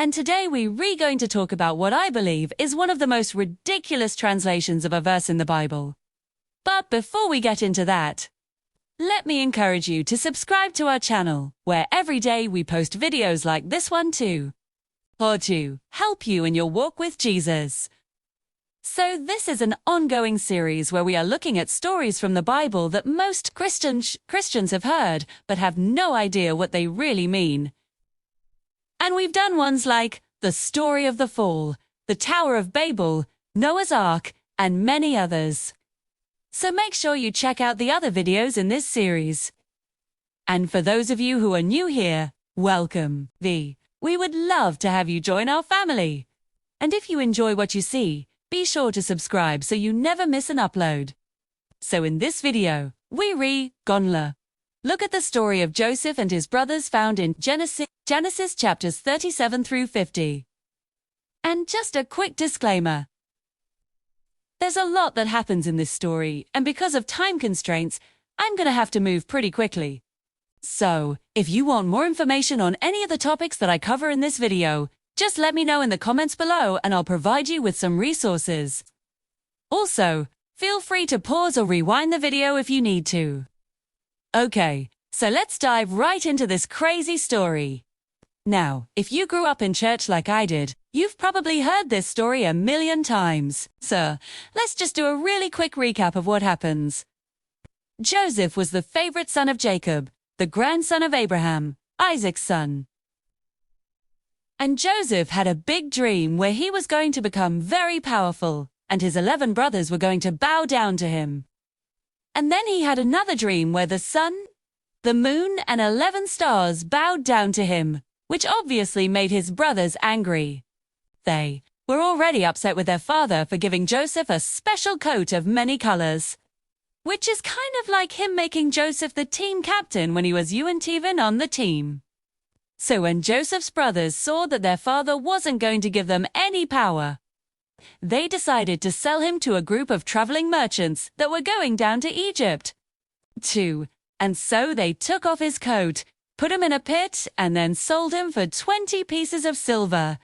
and today we're going to talk about what I believe is one of the most ridiculous translations of a verse in the Bible. But before we get into that, let me encourage you to subscribe to our channel, where every day we post videos like this one too, or to help you in your walk with Jesus. So this is an ongoing series where we are looking at stories from the Bible that most Christians have heard but have no idea what they really mean. And we've done ones like the story of the fall, the Tower of Babel, Noah's Ark, and many others. So make sure you check out the other videos in this series. And for those of you who are new here, welcome. We would love to have you join our family. And if you enjoy what you see, be sure to subscribe so you never miss an upload. So in this video, we Reimagined. Look at the story of Joseph and his brothers found in Genesis chapters 37 through 50. And just a quick disclaimer. There's a lot that happens in this story, and because of time constraints, I'm going to have to move pretty quickly. So, if you want more information on any of the topics that I cover in this video, just let me know in the comments below and I'll provide you with some resources. Also, feel free to pause or rewind the video if you need to. Okay, so let's dive right into this crazy story. Now, if you grew up in church like I did, you've probably heard this story a million times. So, let's just do a really quick recap of what happens. Joseph was the favorite son of Jacob, the grandson of Abraham, Isaac's son. And Joseph had a big dream where he was going to become very powerful, and his 11 brothers were going to bow down to him. And then he had another dream where the sun, the moon, and 11 stars bowed down to him, which obviously made his brothers angry. They were already upset with their father for giving Joseph a special coat of many colors, which is kind of like him making Joseph the team captain when he was even on the team. So when Joseph's brothers saw that their father wasn't going to give them any power, they decided to sell him to a group of traveling merchants that were going down to Egypt. And so they took off his coat, put him in a pit, and then sold him for 20 pieces of silver.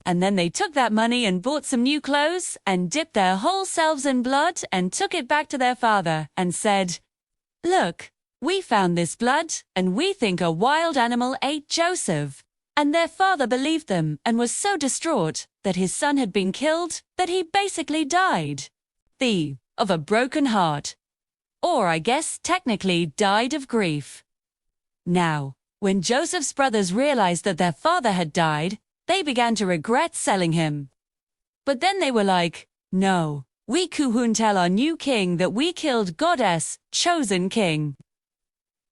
And then they took that money and bought some new clothes and dipped their whole selves in blood and took it back to their father and said, "Look, we found this blood, and we think a wild animal ate Joseph." And their father believed them and was so distraught that his son had been killed that he basically died. Of a broken heart. Or I guess technically died of grief. Now, when Joseph's brothers realized that their father had died, they began to regret selling him. But then they were like, "No, we couldn't tell our new king that we killed God's chosen king.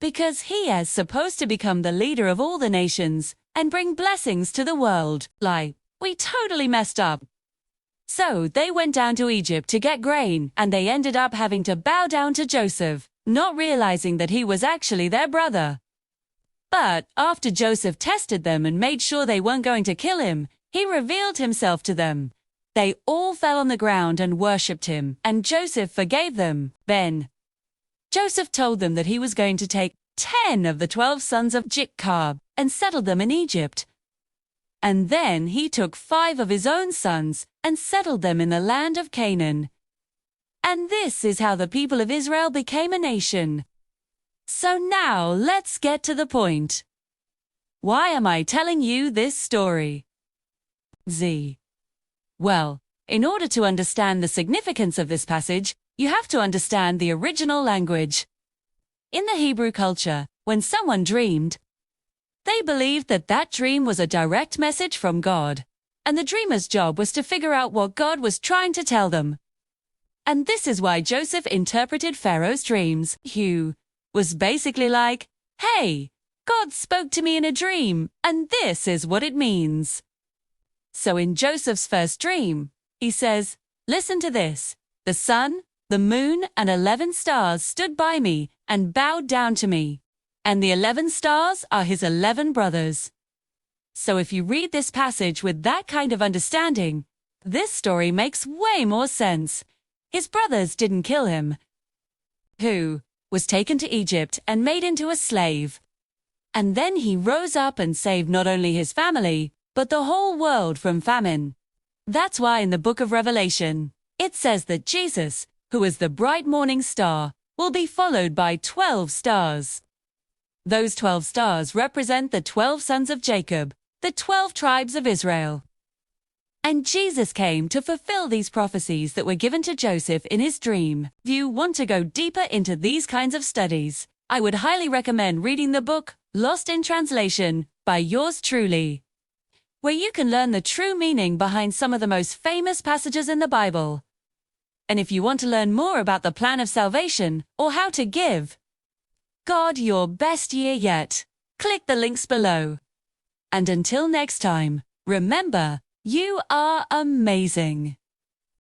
Because he is supposed to become the leader of all the nations and bring blessings to the world. We totally messed up." So they went down to Egypt to get grain, and they ended up having to bow down to Joseph, not realizing that he was actually their brother. But after Joseph tested them and made sure they weren't going to kill him, he revealed himself to them. They all fell on the ground and worshipped him, and Joseph forgave them. Then Joseph told them that he was going to take 10 of the 12 sons of Jacob and settled them in Egypt. And then he took 5 of his own sons and settled them in the land of Canaan. And this is how the people of Israel became a nation. So now let's get to the point. Why am I telling you this story? Well, in order to understand the significance of this passage, you have to understand the original language. In the Hebrew culture, when someone dreamed, they believed that that dream was a direct message from God, and the dreamer's job was to figure out what God was trying to tell them. And this is why Joseph interpreted Pharaoh's dreams. He was basically like, "Hey, God spoke to me in a dream, and this is what it means." So in Joseph's first dream, he says, "Listen to this. The sun, the moon, and 11 stars stood by me and bowed down to me. And the 11 stars are his 11 brothers." So if you read this passage with that kind of understanding, this story makes way more sense. His brothers didn't kill him. Who was taken to Egypt and made into a slave. And then he rose up and saved not only his family, but the whole world from famine. That's why in the book of Revelation, it says that Jesus, who is the bright morning star, will be followed by 12 stars. Those 12 stars represent the 12 sons of Jacob, the 12 tribes of Israel. And Jesus came to fulfill these prophecies that were given to Joseph in his dream. If you want to go deeper into these kinds of studies, I would highly recommend reading the book Lost in Translation by yours truly, where you can learn the true meaning behind some of the most famous passages in the Bible. And if you want to learn more about the plan of salvation or how to give God your best year yet, click the links below. And until next time, remember, you are amazing.